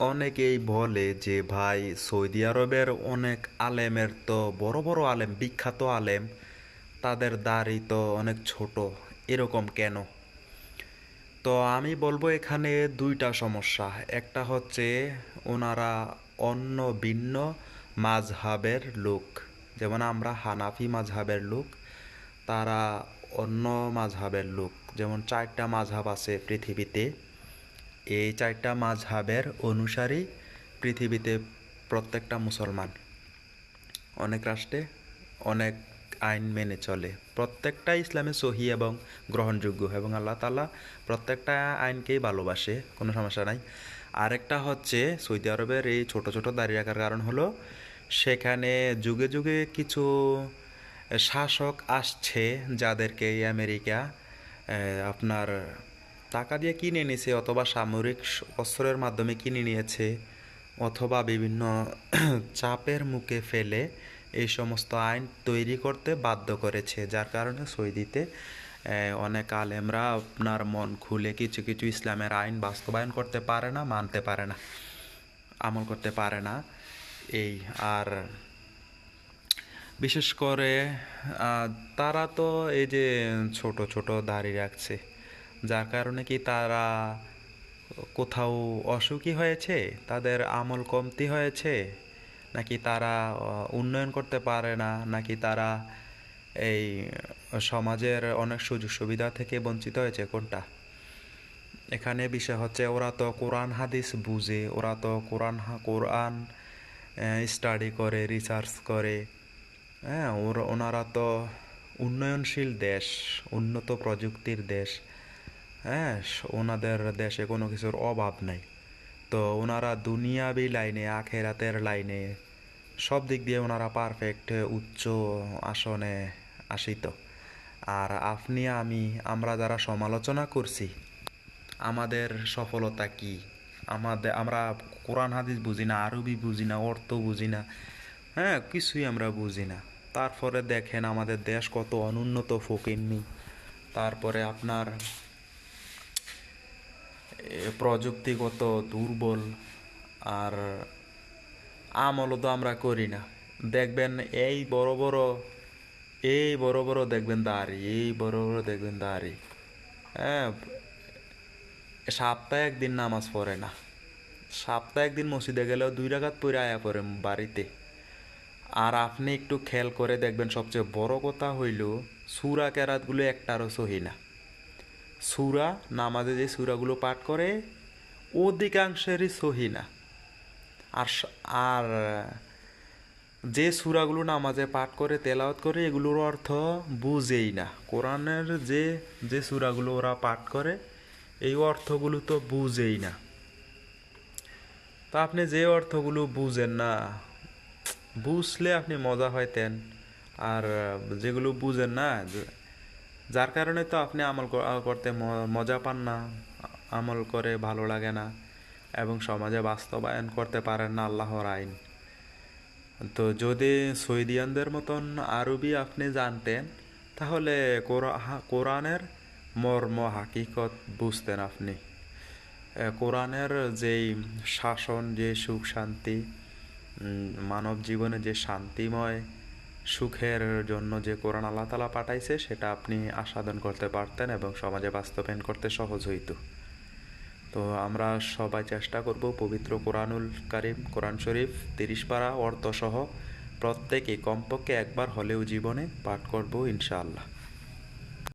অনেকেই বলে যে ভাই সৌদি আরবের অনেক আলেমের তো বড় বড় আলেম, বিখ্যাত আলেম, তাদের দাড়ি তো অনেক ছোট, এরকম কেন? তো আমি বলবো এখানে দুইটা সমস্যা। একটা হচ্ছে ওনারা অন্য ভিন্ন মাযহাবের লোক, যেমন আমরা হানাফি মাযহাবের লোক, তারা অন্য মাযহাবের লোক। যেমন 4টা মাযহাব আছে পৃথিবীতে, এই 4টা মাযহাবের অনুসারী পৃথিবীতে প্রত্যেকটা মুসলমান। অনেক রাষ্ট্রে অনেক আইন মেনে চলে, প্রত্যেকটা ইসলামে সহি এবং গ্রহণযোগ্য, এবং আল্লাহ তাআলা প্রত্যেকটা আইনকেই ভালোবাসে, কোনো সমস্যা নাই। আরেকটা হচ্ছে সৌদি আরবের এই ছোট ছোট দাড়ি রাখার কারণ হলো সেখানে যুগে যুগে কিছু শাসক আসছে, যাদেরকে এই আমেরিকা আপনার টাকা দিয়ে কিনে নিয়েছে, অথবা সামরিক অস্ত্রের মাধ্যমে কিনে নিয়েছে, অথবা বিভিন্ন চাপের মুখে ফেলে এই সমস্ত আইন তৈরি করতে বাধ্য করেছে, যার কারণে সৌদিতে অনেক আলেমরা আপনার মন খুলে কিছু কিছু ইসলামের আইন বাস্তবায়ন করতে পারে না, মানতে পারে না, আমল করতে পারে না। এই আর বিশেষ করে তারা তো এই যে ছোট ছোট দাড়ি রাখছে, যার কারণে কি তারা কোথাও অসুখী হয়েছে, তাদের আমল কমতি হয়েছে, নাকি তারা উন্নয়ন করতে পারে না, নাকি তারা এই সমাজের অনেক সুযোগ সুবিধা থেকে বঞ্চিত হয়েছে, কোনটা? এখানে বিষয় হচ্ছে ওরা তো কোরআন হাদিস বুঝে, ওরা তো কোরআন স্টাডি করে, রিসার্চ করে। হ্যাঁ, ওনারা তো উন্নয়নশীল দেশ, উন্নত প্রযুক্তির দেশ। হ্যাঁ, ওনাদের দেশে কোনো কিছুর অভাব নাই। তো ওনারা দুনিয়াবি লাইনে, আখেরাতের লাইনে সব দিক দিয়ে ওনারা পারফেক্ট, উচ্চ আসনে আসিত। আর আপনি আমরা যারা সমালোচনা করছি, আমাদের সফলতা কি? আমরা কোরআন হাদিস বুঝি না, আরবি বুঝি না, অর্থ বুঝি না, হ্যাঁ, কিছুই আমরা বুঝি না। তারপরে দেখেন আমাদের দেশ কত অনুন্নত, ফকিন্নি। তারপরে আপনার প্রযুক্তিগত দুর্বল, আর আমলও তো আমরা করি না। দেখবেন এই বড় বড় দেখবেন দাড়ি, এই বড় বড় দেখবেন দাড়ি, হ্যাঁ, সপ্তাহে একদিন নামাজ পড়ে না, সপ্তাহে একদিন মসজিদে গেলেও 2 রাকাত পড়ে আয়া পড়ে বাড়িতে। আর আপনি একটু খেয়াল করে দেখবেন, সবচেয়ে বড় কথা হইল সূরা কেরাতগুলো একটারও সহি না। সূরা, নামাজে যে সূরাগুলো পাঠ করে অধিকাংশেরই সহি না। আর আর যে সূরাগুলো নামাজে পাঠ করে, তেলাওয়াত করে, এগুলোর অর্থ বুঝেই না। কোরআনের যে যে সূরাগুলো ওরা পাঠ করে, এই অর্থগুলো তো বুঝেই না। তা আপনি যে অর্থগুলো বুঝেন না, বুঝলে আপনি মজা পাইতেন। আর যেগুলো বুঝেন না, যার কারণে তো আপনি আমল করতে মজা পান না, আমল করে ভালো লাগে না, এবং সমাজে বাস্তবায়ন করতে পারেন না আল্লাহর আইন। তো যদি সৌদিয়ানদের মতন আরবি আপনি জানতেন, তাহলে কোরআনের মর্ম, হাকিকত বুঝতেন আপনি। কোরআনের যেই শাসন, যে সুখ শান্তি, মানব জীবনে যে শান্তিময় সুখের জন্য যে কোরআন আল্লাহ তাআলা পাঠাইছে, সেটা আপনি আস্বাদন করতে পারতেন এবং সমাজে বাস্তবায়ন করতে সহজ হইত। তো আমরা সবাই চেষ্টা করব পবিত্র কোরআনুল কারীম, কোরআন শরীফ 30 পারা অর্থসহ প্রত্যেকে কমপক্ষে একবার হলেও জীবনে পাঠ করব ইনশাআল্লাহ।